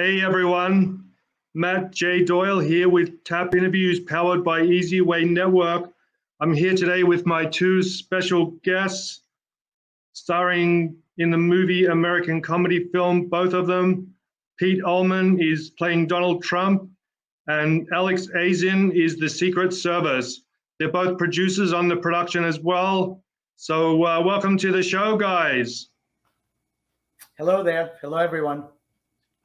Hey everyone, Matt J. Doyle here with TAP Interviews powered by Easy Way Network. I'm here today with my two special guests starring in the movie American comedy film, both of them. Pete Allman is playing Donald Trump and Alex Ayzin is the Secret Service. They're both producers on the production as well. So welcome to the show, guys. Hello there. Hello, everyone.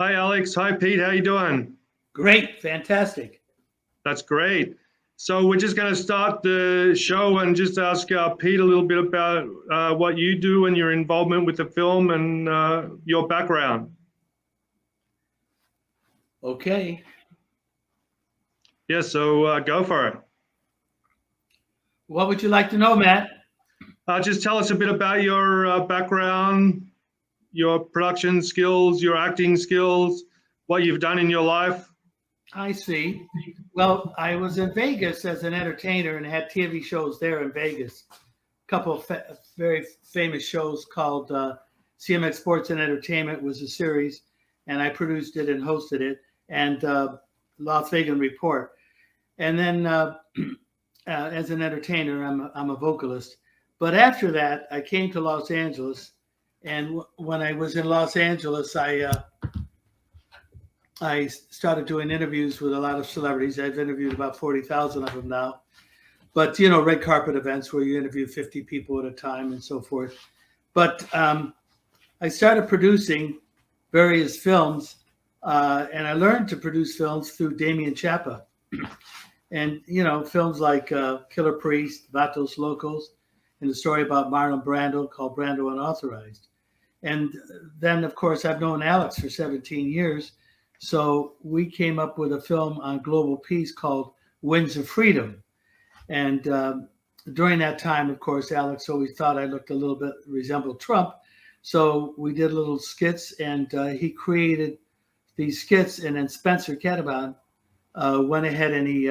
Hi, Alex. Hi, Pete. How you doing? Great. Fantastic. That's great. So we're just going to start the show and just ask Pete a little bit about what you do and your involvement with the film and your background. Okay. Yeah, so go for it. What would you like to know, Matt? Just tell us a bit about your background, your production skills, your acting skills, what you've done in your life. I see. Well, I was in Vegas as an entertainer and had TV shows there in Vegas. A couple of very famous shows called CMX Sports and Entertainment was a series, and I produced it and hosted it, and Las Vegas Report. And then as an entertainer, I'm a vocalist. But after that, I came to Los Angeles. And when I was in Los Angeles, I started doing interviews with a lot of celebrities. I've interviewed about 40,000 of them now. But, you know, red carpet events where you interview 50 people at a time and so forth. But I started producing various films, and I learned to produce films through Damien Chapa. And, you know, films like Killer Priest, Vatos Locos, and the story about Marlon Brando called Brando Unauthorized. And then, of course, I've known Alex for 17 years. So we came up with a film on global peace called Winds of Freedom. And during that time, of course, Alex always thought I looked a little bit resembled Trump. So we did little skits, and he created these skits. And then Spencer Catabon went ahead and he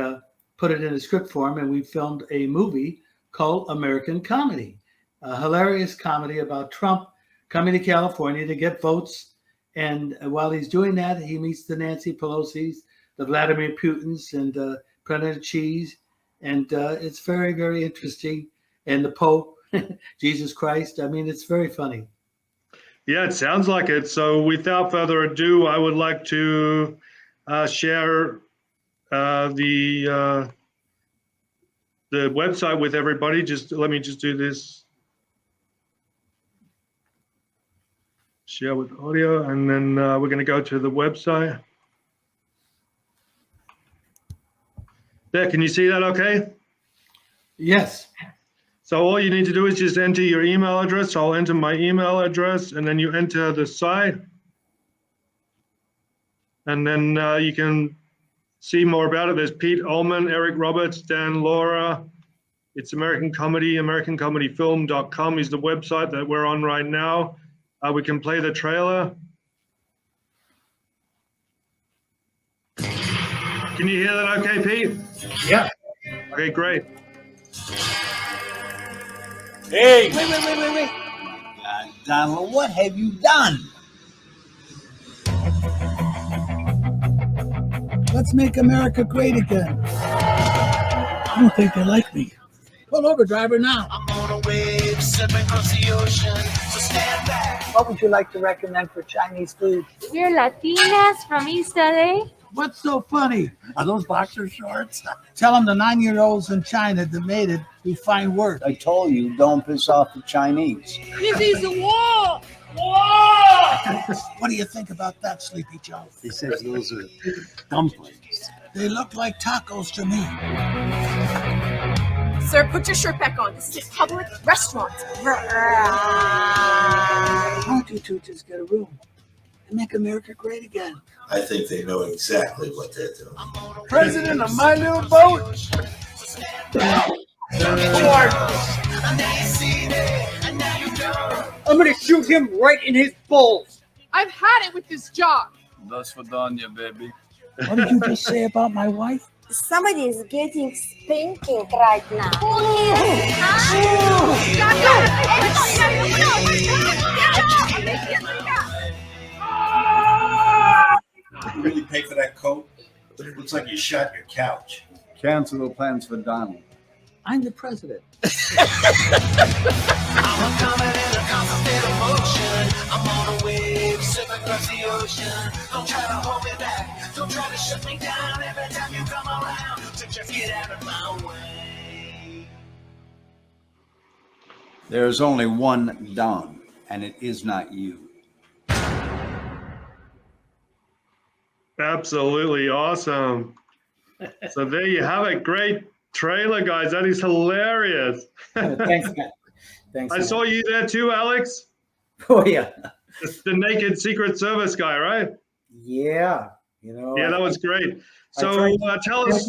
put it in a script form, and we filmed a movie called American Comedy, a hilarious comedy about Trump coming to California to get votes. And while he's doing that, he meets the Nancy Pelosi's, the Vladimir Putins, and President Cheese. And it's very, very interesting. And the Pope, Jesus Christ. I mean, it's very funny. Yeah, it sounds like it. So without further ado, I would like to share the website with everybody. Just let me just do this. Share with audio, and then we're going to go to the website. There, can you see that okay? Yes. So all you need to do is just enter your email address. I'll enter my email address, and then you enter the site. And then you can see more about it. There's Pete Allman, Eric Roberts, Dan Laura. It's American Comedy, AmericanComedyFilm.com is the website that we're on right now. We can play the trailer. Can you hear that okay, Pete? Yeah. Okay, great. Hey! Wait. Donald, what have you done? Let's make America great again. I don't think they like me. Pull over, driver, now. I'm on a wave, slipping across the ocean, so stand back. What would you like to recommend for Chinese food? We're Latinas from East LA. What's so funny? Are those boxer shorts? Tell them the 9-year-olds in China that made it do fine work. I told you, don't piss off the Chinese. This is a war! What do you think about that, Sleepy Joe? He says those are dumplings. They look like tacos to me. Sir, put your shirt back on. This is a public restaurant. Why don't you two just get a room and make America great again? I think they know exactly what they're doing. President of my little boat? I'm gonna shoot him right in his balls. I've had it with this job. That's for Danya, baby. What did you just say about my wife? Somebody is getting spanking right now. pay for that coat? Looks like you shot your couch. Cancel the plans for Donald. I'm the president. I'm coming in a constant state of motion. I'm on a wave, surfing across the ocean. Don't try to hold me back. Don't try to shut me down every time you come around. So just get out of my way. There's only one Don, and it is not you. Absolutely awesome. So there you have it. Great trailer, guys. That is hilarious. Thanks, Matt. Thanks. I saw you there too, Alex. Oh yeah. The naked Secret Service guy, right? Yeah. Yeah, that was great. So tell us.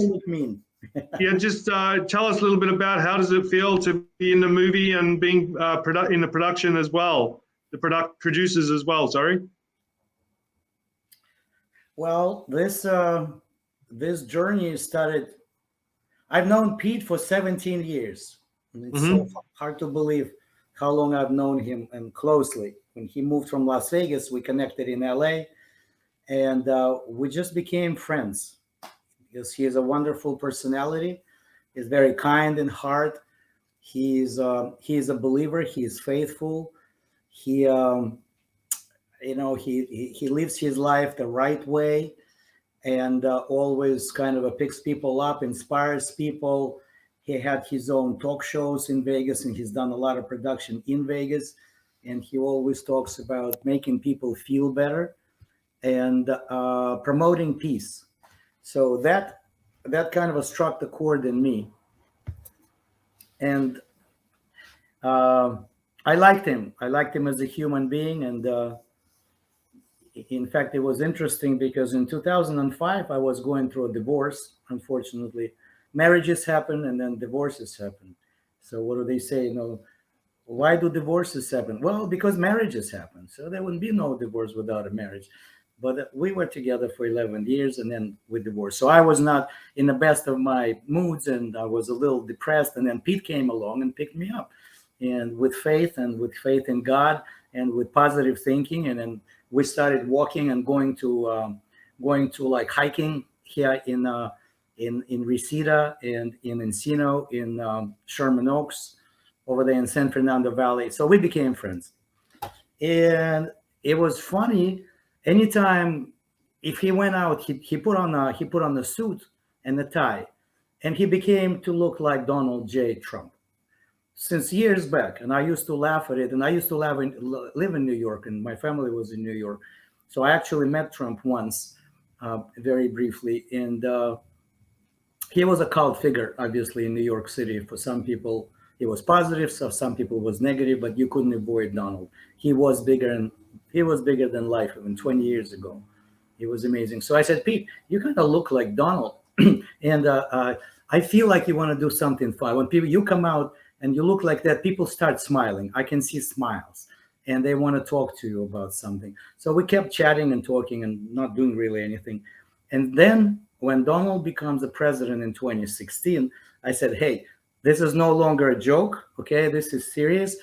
Yeah, just tell us a little bit about how does it feel to be in the movie and being in the production as well, the producers as well. Sorry. Well, this journey started. I've known Pete for 17 years. And it's so hard to believe how long I've known him and closely. When he moved from Las Vegas, we connected in LA, and we just became friends because he is a wonderful personality. He's very kind in heart. He is a believer. He is faithful. He lives his life the right way, and always kind of picks people up, inspires people. He had his own talk shows in Vegas, and he's done a lot of production in Vegas. And he always talks about making people feel better and promoting peace. So that kind of struck the chord in me. And I liked him. I liked him as a human being. And in fact, it was interesting because in 2005, I was going through a divorce. Unfortunately, marriages happen and then divorces happen. So what do they say? Why do divorces happen? Well, because marriages happen. So there wouldn't be no divorce without a marriage. But we were together for 11 years and then we divorced. So I was not in the best of my moods and I was a little depressed. And then Pete came along and picked me up. And with faith in God and with positive thinking. And then we started walking and going to like hiking here in Reseda and in Encino, in Sherman Oaks, over there in San Fernando Valley. So we became friends. And it was funny. Anytime if he went out, he put on the suit and the tie, and he became to look like Donald J. Trump since years back. And I used to laugh at it. And I used to live in New York, and my family was in New York. So I actually met Trump once, very briefly. And he was a cult figure, obviously, in New York City. For some people, it was positive. So some people it was negative, but you couldn't avoid Donald. He was bigger than life even 20 years ago. It was amazing. So I said, Pete, you kind of look like Donald. And I feel like you want to do something fun. When you come out and you look like that, people start smiling. I can see smiles and they want to talk to you about something. So we kept chatting and talking and not doing really anything. And then when Donald becomes the president in 2016, I said, hey, this is no longer a joke. Okay, this is serious.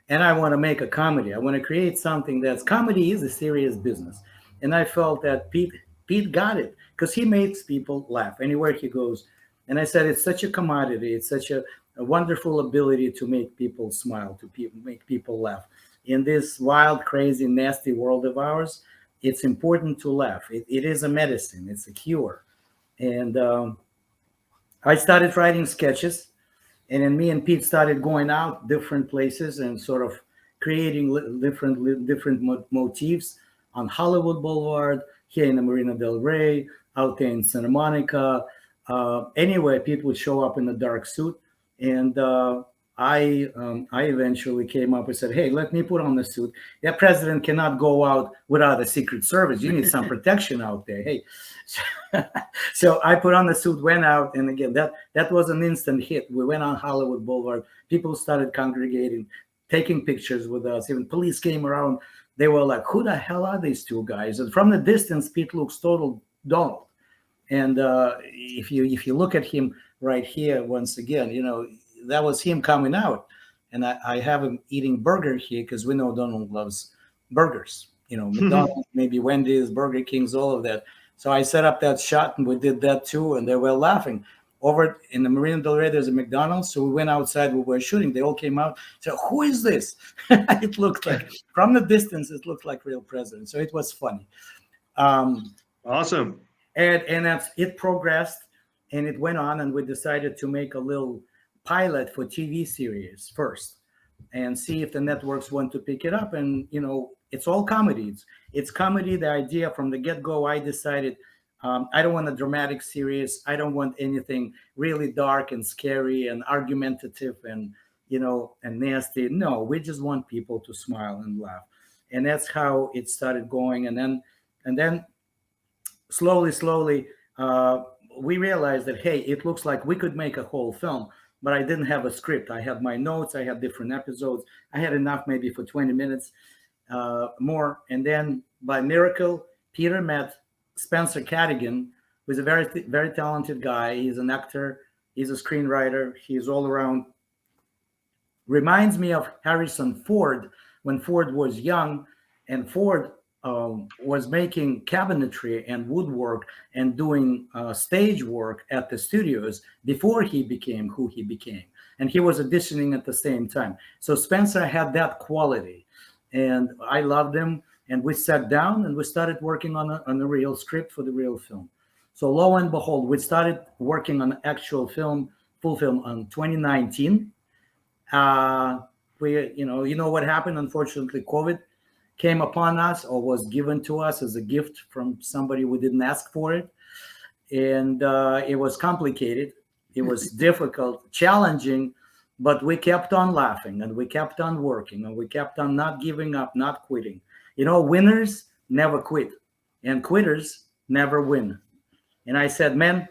And I want to make a comedy. I want to create something comedy is a serious business. And I felt that Pete got it because he makes people laugh anywhere he goes. And I said, it's such a commodity. It's such a wonderful ability to make people smile, make people laugh. In this wild, crazy, nasty world of ours, it's important to laugh. It is a medicine. It's a cure. And I started writing sketches. And then me and Pete started going out different places and sort of creating different motifs on Hollywood Boulevard, here in the Marina del Rey, out there in Santa Monica. Anywhere people would show up in a dark suit. And I eventually came up and said, hey, let me put on the suit. That president cannot go out without a Secret Service. You need some protection out there. Hey. So I put on the suit, went out. And again, that was an instant hit. We went on Hollywood Boulevard. People started congregating, taking pictures with us. Even police came around. They were like, who the hell are these two guys? And from the distance, Pete looks total Donald. And if you look at him right here, once again, that was him coming out. And I have him eating burger here because we know Donald loves burgers. McDonald's, maybe Wendy's, Burger King's, all of that. So I set up that shot and we did that too. And they were laughing. Over in the Marina Del Rey, there's a McDonald's. So we went outside, we were shooting. They all came out. So who is this? It looked like, from the distance, it looked like real president. So it was funny. Awesome. And it progressed and it went on, and we decided to make a little pilot for TV series first and see if the networks want to pick it up. And, you know, it's all comedy. It's comedy. The idea from the get-go, I decided I don't want a dramatic series. I don't want anything really dark and scary and argumentative and, you know, and nasty. No, we just want people to smile and laugh. And that's how it started going. And then slowly, we realized that, hey, it looks like we could make a whole film, but I didn't have a script. I had my notes. I had different episodes. I had enough maybe for 20 minutes more. And then by miracle, Peter met Spencer Cadigan, who's a very, very talented guy. He's an actor. He's a screenwriter. He's all around. Reminds me of Harrison Ford when Ford was young, and Ford was making cabinetry and woodwork and doing stage work at the studios before he became who he became. And he was auditioning at the same time. So Spencer had that quality, and I loved him. And we sat down and we started working on a real script for the real film. So lo and behold, we started working on actual film, full film, on 2019. You know what happened? Unfortunately, COVID came upon us, or was given to us as a gift from somebody we didn't ask for it. And it was complicated. It was difficult, challenging, but we kept on laughing and we kept on working and we kept on not giving up, not quitting. You know, winners never quit and quitters never win. And I said, man,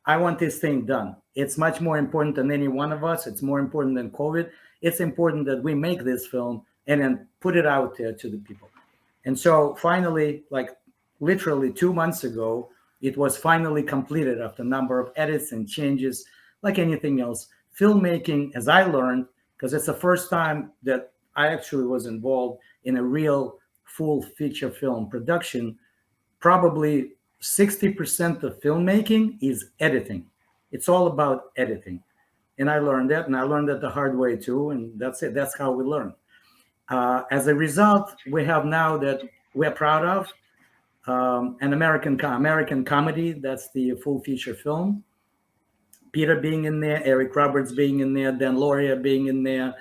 I want this thing done. It's much more important than any one of us. It's more important than COVID. It's important that we make this film and then put it out there to the people. And so finally, like literally 2 months ago, it was finally completed after a number of edits and changes, like anything else. Filmmaking, as I learned, because it's the first time that I actually was involved in a real full feature film production, probably 60% of filmmaking is editing. It's all about editing. And I learned that, and I learned that the hard way too, and that's it. That's how we learn. As a result, we have now that we're proud of an American comedy. That's the full feature film. Peter being in there, Eric Roberts being in there, Dan Lauria being in there,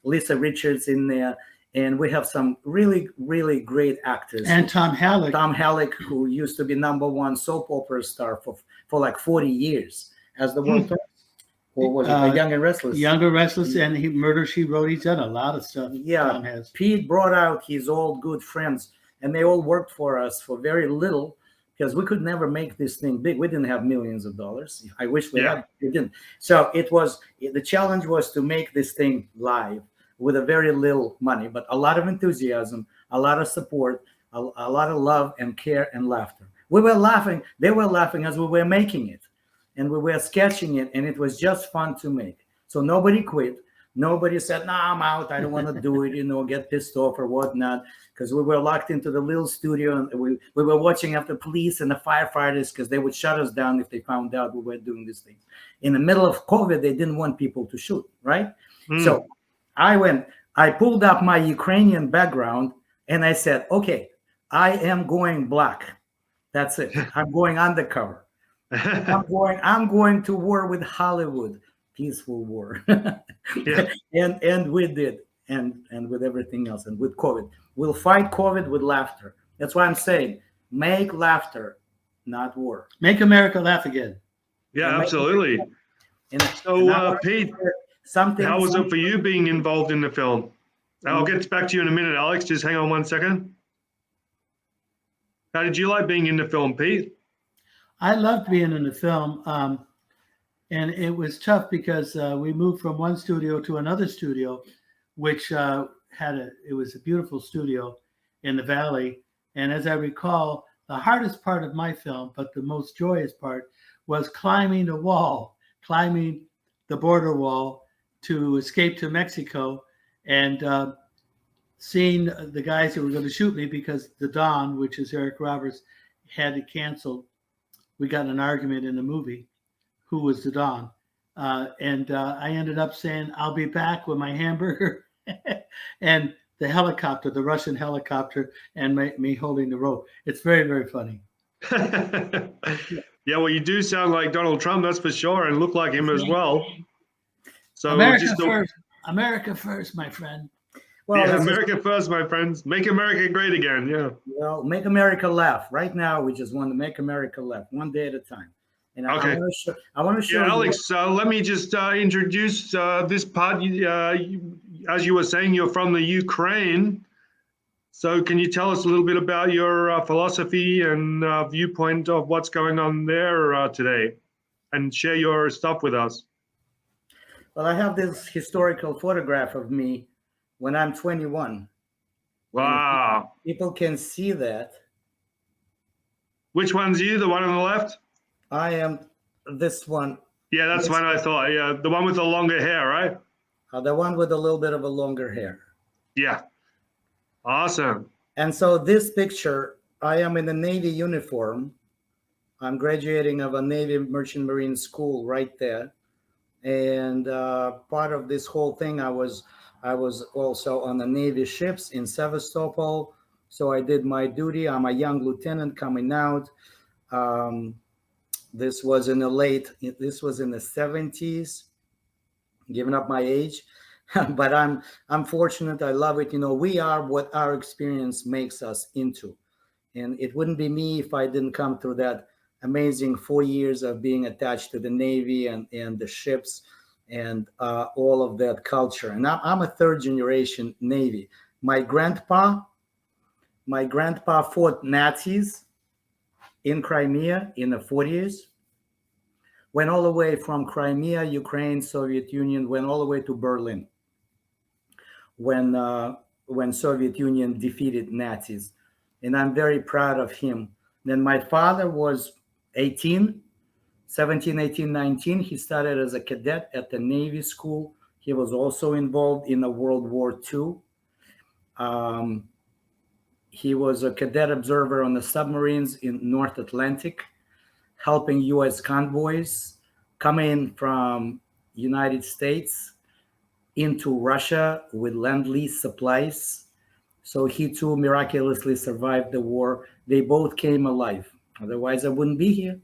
Lisa Richards in there. And we have some really, really great actors. And Tom Halleck. Tom Halleck, who used to be #1 soap opera star for like 40 years as the world. Or was it Young and Restless? Young and Restless, and Murder, She Wrote. He's done a lot of stuff. Yeah, Tom has. Pete brought out his old good friends, and they all worked for us for very little, because we could never make this thing big. We didn't have millions of dollars. I wish we had. We didn't. So the challenge was to make this thing live with a very little money, but a lot of enthusiasm, a lot of support, a lot of love and care and laughter. We were laughing. They were laughing as we were making it, and we were sketching it, and it was just fun to make. So nobody quit. Nobody said, "No, I'm out. I don't want to do it," get pissed off or whatnot, because we were locked into the little studio, and we were watching after police and the firefighters, because they would shut us down if they found out we were doing this thing. In the middle of COVID, they didn't want people to shoot, right? So I pulled up my Ukrainian background and I said, okay, I am going black. That's it. I'm going undercover. I'm going to war with Hollywood. Peaceful war. And we did. And with everything else, and with COVID. We'll fight COVID with laughter. That's why I'm saying, make laughter, not war. Make America laugh again. Yeah, absolutely. So, Pete, how was it for you being involved in the film? I'll get back to you in a minute, Alex. Just hang on 1 second. How did you like being in the film, Pete? I loved being in the film. And it was tough because we moved from one studio to another studio, which it was a beautiful studio in the Valley. And as I recall, the hardest part of my film, but the most joyous part, was climbing the wall, climbing the border wall to escape to Mexico, and seeing the guys who were going to shoot me, because the Don, which is Eric Roberts, had it canceled, we got in an argument in the movie, who was the Don. And I ended up saying, I'll be back with my hamburger and the helicopter, the Russian helicopter, and me holding the rope. It's very, very funny. Yeah, well, you do sound like Donald Trump, that's for sure, and look like him as well. So America first, my friend. Well, yeah, America first, my friends. Make America great again. Yeah. Well, make America laugh. Right now, we just want to make America laugh, one day at a time. And Okay. I want to show Yeah, you. Alex, let me just introduce this part. As you were saying, you're from the Ukraine. So can you tell us a little bit about your philosophy and viewpoint of what's going on there today, and share your stuff with us? Well, I have this historical photograph of me when I'm 21. Wow. People can see that. Which one's you? The one on the left? I am this one. Yeah, that's one I thought. Yeah, the one with the longer hair, right? The one with a little bit of a longer hair. Yeah. Awesome. And so this picture, I am in a Navy uniform. I'm graduating of a Navy Merchant Marine school right there. And part of this whole thing, I was also on the Navy ships in Sevastopol. So I did my duty. I'm a young lieutenant coming out. This was in the 70s, giving up my age. But I'm fortunate. I love it. We are what our experience makes us into. And it wouldn't be me if I didn't come through that amazing 4 years of being attached to the Navy and the ships and all of that culture. And I'm a third generation Navy. My grandpa fought Nazis in Crimea in the 40s, went all the way from Crimea, Ukraine, Soviet Union, went all the way to Berlin when Soviet Union defeated Nazis. And I'm very proud of him. Then my father was 17, 18, 19. He started as a cadet at the Navy school. He was also involved in the World War II. He was a cadet observer on the submarines in North Atlantic, helping U.S. convoys coming from United States into Russia with Lend-Lease supplies. So he too miraculously survived the war. They both came alive. Otherwise, I wouldn't be here.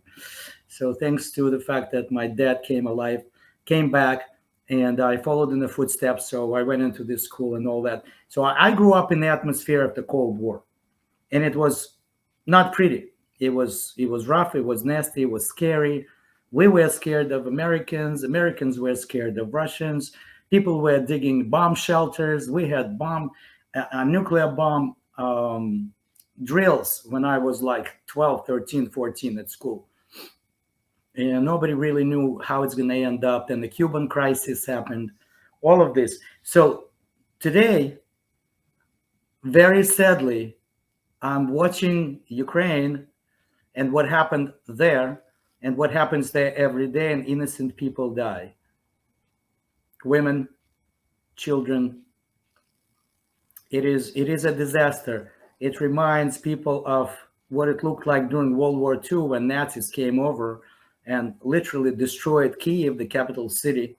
So thanks to the fact that my dad came alive, came back, and I followed in the footsteps. So I went into this school and all that. So I grew up in the atmosphere of the Cold War, and it was not pretty. It was rough. It was nasty. It was scary. We were scared of Americans. Americans were scared of Russians. People were digging bomb shelters. We had nuclear bomb drills when I was like 12, 13, 14 at school. And nobody really knew how it's going to end up. Then the Cuban crisis happened, all of this. So today, very sadly, I'm watching Ukraine and what happened there and what happens there every day, and innocent people die. Women, children. It is a disaster. It reminds people of what it looked like during World War II when Nazis came over and literally destroyed Kyiv, the capital city,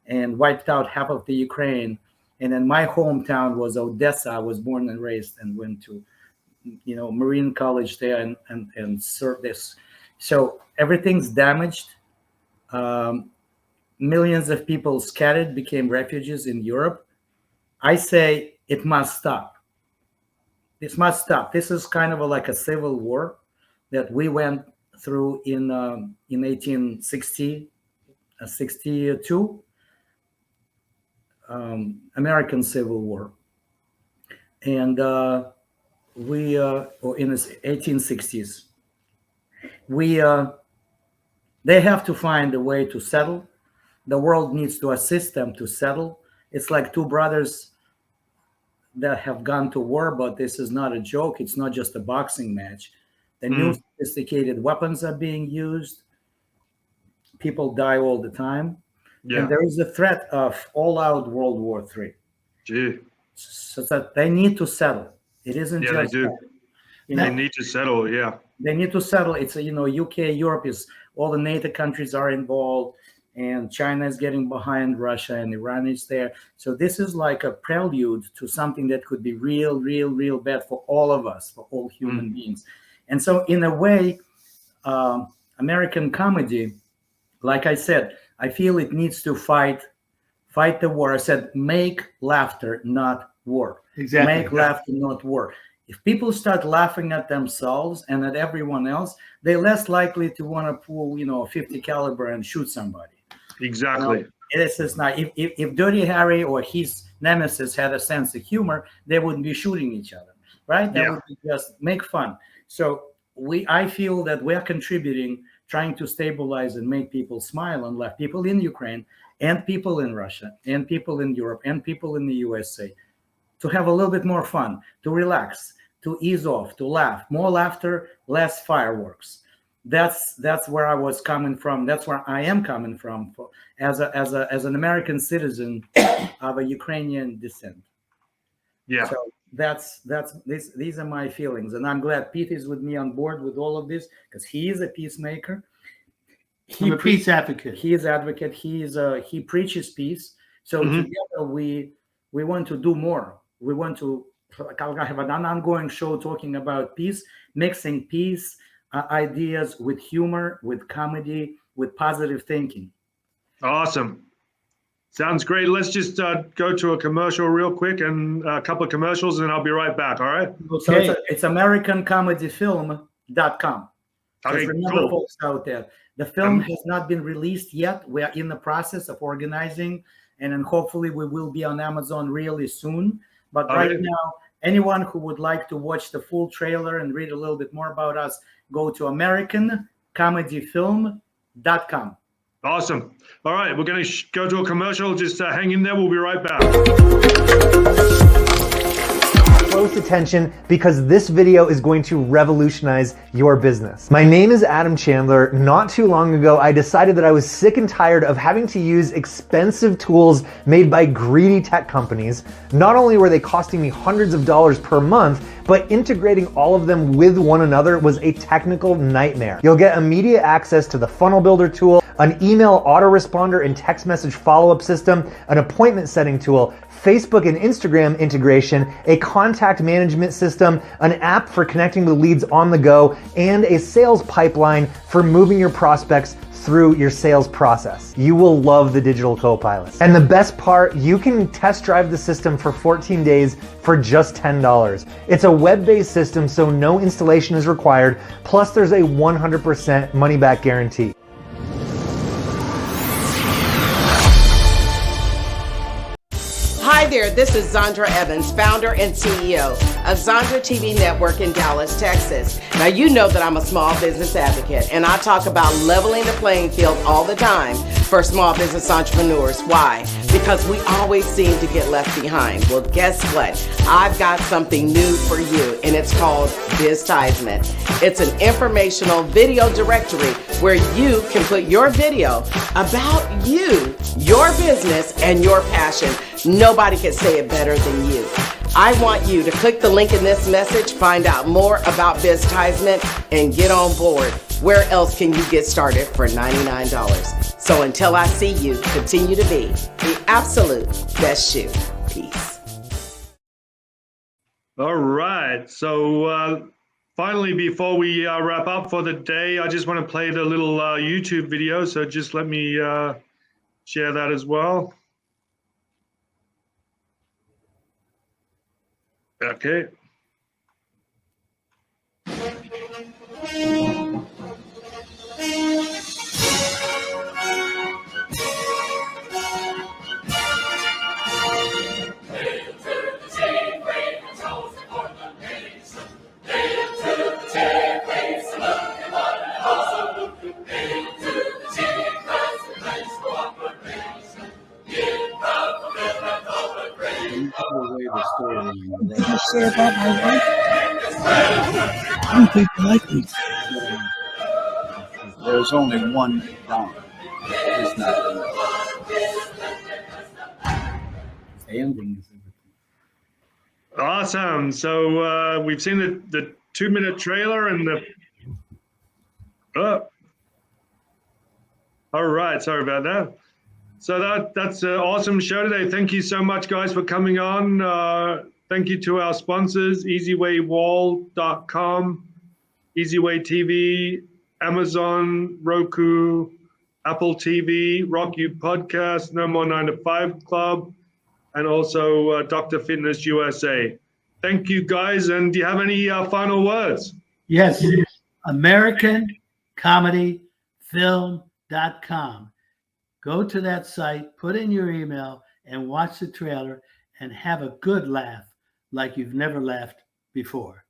and wiped out half of the Ukraine. And then my hometown was Odessa. I was born and raised and went to, Marine College there and served this. So everything's damaged. Millions of people scattered, became refugees in Europe. I say it must stop. This must stop. This is kind of like a civil war that we went through in 1862, American Civil War, and or in the 1860s. They have to find a way to settle. The world needs to assist them to settle. It's like two brothers that have gone to war, but this is not a joke. It's not just a boxing match. The new sophisticated weapons are being used. People die all the time. Yeah. And there is a threat of all-out World War III. Gee. So that they need to settle. It isn't just... Yeah, they do. They need to settle, yeah. They need to settle. It's UK, Europe is all the NATO countries are involved, and China is getting behind Russia, and Iran is there. So this is like a prelude to something that could be real bad for all of us, for all human beings. And so in a way, American comedy, like I said, I feel it needs to fight the war. I said, make laughter, not war. Exactly. Make laughter, not war. If people start laughing at themselves and at everyone else, they're less likely to want to pull, a 50 caliber and shoot somebody. Exactly. This is not. If Dirty Harry or his nemesis had a sense of humor, they wouldn't be shooting each other, right? That would be just make fun. So I feel that we are contributing, trying to stabilize and make people smile and laugh. People in Ukraine and people in Russia and people in Europe and people in the USA, to have a little bit more fun, to relax, to ease off, to laugh. More laughter, less fireworks. That's where I was coming from. That's where I am coming from as an American citizen of a Ukrainian descent. Yeah. So these are my feelings, and I'm glad Pete is with me on board with all of this, because he is a peacemaker. I'm a peace advocate. He is advocate. He preaches peace. So together we want to do more. We want to have an ongoing show talking about peace, mixing peace ideas with humor, with comedy, with positive thinking. Awesome. Sounds great. Let's just go to a commercial real quick, and a couple of commercials, and I'll be right back. All right. Okay. So it's AmericanComedyFilm.com. Okay, remember, cool. folks out there, the film has not been released yet. We are in the process of organizing, and then hopefully we will be on Amazon really soon. But right now, anyone who would like to watch the full trailer and read a little bit more about us, go to AmericanComedyFilm.com. Awesome. All right, we're going to go to a commercial. Just hang in there. We'll be right back. Close attention, because this video is going to revolutionize your business. My name is Adam Chandler. Not too long ago, I decided that I was sick and tired of having to use expensive tools made by greedy tech companies. Not only were they costing me hundreds of dollars per month, but integrating all of them with one another was a technical nightmare. You'll get immediate access to the funnel builder tool, an email autoresponder and text message follow-up system, an appointment setting tool, Facebook and Instagram integration, a contact management system, an app for connecting with leads on the go, and a sales pipeline for moving your prospects through your sales process. You will love the digital co-pilot. And the best part, you can test drive the system for 14 days for just $10. It's a web-based system, so no installation is required. Plus, there's a 100% money-back guarantee. Hi there, this is Zandra Evans, founder and CEO of Zandra TV Network in Dallas, Texas. Now, you know that I'm a small business advocate, and I talk about leveling the playing field all the time for small business entrepreneurs. Why? Because we always seem to get left behind. Well, guess what? I've got something new for you, and it's called Biztisement. It's an informational video directory where you can put your video about you, your business, and your passion. Nobody can say it better than you. I want you to click the link in this message, find out more about Biztisement, and get on board. Where else can you get started for $99? So until I see you, continue to be the absolute best shoe. Peace. All right. So finally, before we wrap up for the day, I just want to play the little YouTube video. So just let me share that as well. Okay. Did you say about my wife? I don't think you like me. There's only one down. It's not The ending is Awesome. So we've seen the 2-minute trailer and the All right, sorry about that. So that's an awesome show today. Thank you so much, guys, for coming on. Thank you to our sponsors, EasyWayWall.com, EasyWay TV, Amazon, Roku, Apple TV, Rock You Podcast, No More 9 to 5 Club, and also Dr. Fitness USA. Thank you, guys. And do you have any final words? Yes. AmericanComedyFilm.com. Go to that site, put in your email, and watch the trailer and have a good laugh like you've never laughed before.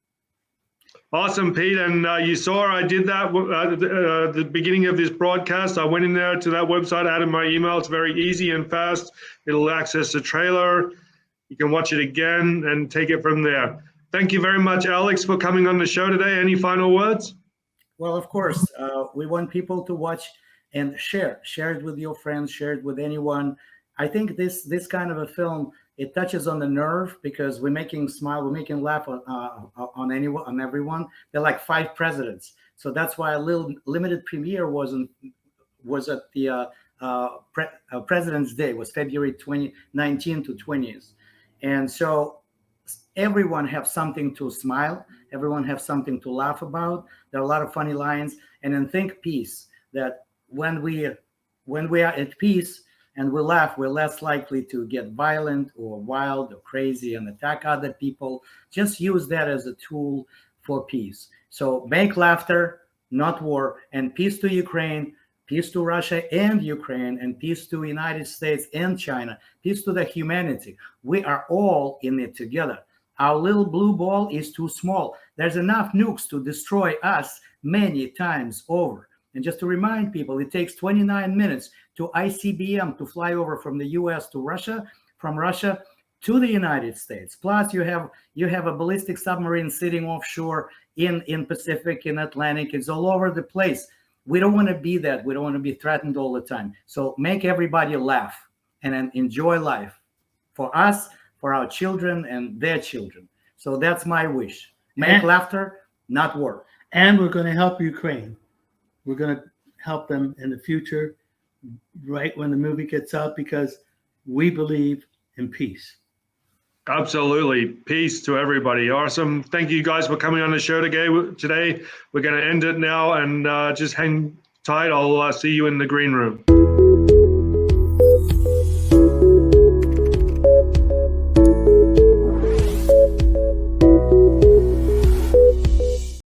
Awesome, Pete. And you saw I did that at the beginning of this broadcast. I went in there to that website, added my email. It's very easy and fast. It'll access the trailer. You can watch it again and take it from there. Thank you very much, Alex, for coming on the show today. Any final words? Well, of course, we want people to watch and share it with your friends, share it with anyone. I think this kind of a film, it touches on the nerve because we're making smile, we're making laugh on everyone. They're like 5 presidents, so that's why a little limited premiere was at the President's Day, was February 2019 to 20th, and so everyone have something to smile, everyone have something to laugh about. There are a lot of funny lines, and then think peace, that when we are at peace and we laugh, we're less likely to get violent or wild or crazy and attack other people. Just use that as a tool for peace. So make laughter, not war, and peace to Ukraine, peace to Russia and Ukraine, and peace to the United States and China, peace to the humanity. We are all in it together. Our little blue ball is too small. There's enough nukes to destroy us many times over. And just to remind people, it takes 29 minutes to ICBM to fly over from the US to Russia, from Russia to the United States. Plus, you have a ballistic submarine sitting offshore in Pacific, in Atlantic. It's all over the place. We don't want to be that. We don't want to be threatened all the time. So make everybody laugh and enjoy life for us, for our children and their children. So that's my wish. Make laughter, not war. And we're going to help Ukraine. We're going to help them in the future, right when the movie gets out, because we believe in peace. Absolutely. Peace to everybody. Awesome. Thank you guys for coming on the show today. We're going to end it now, and just hang tight. I'll see you in the green room.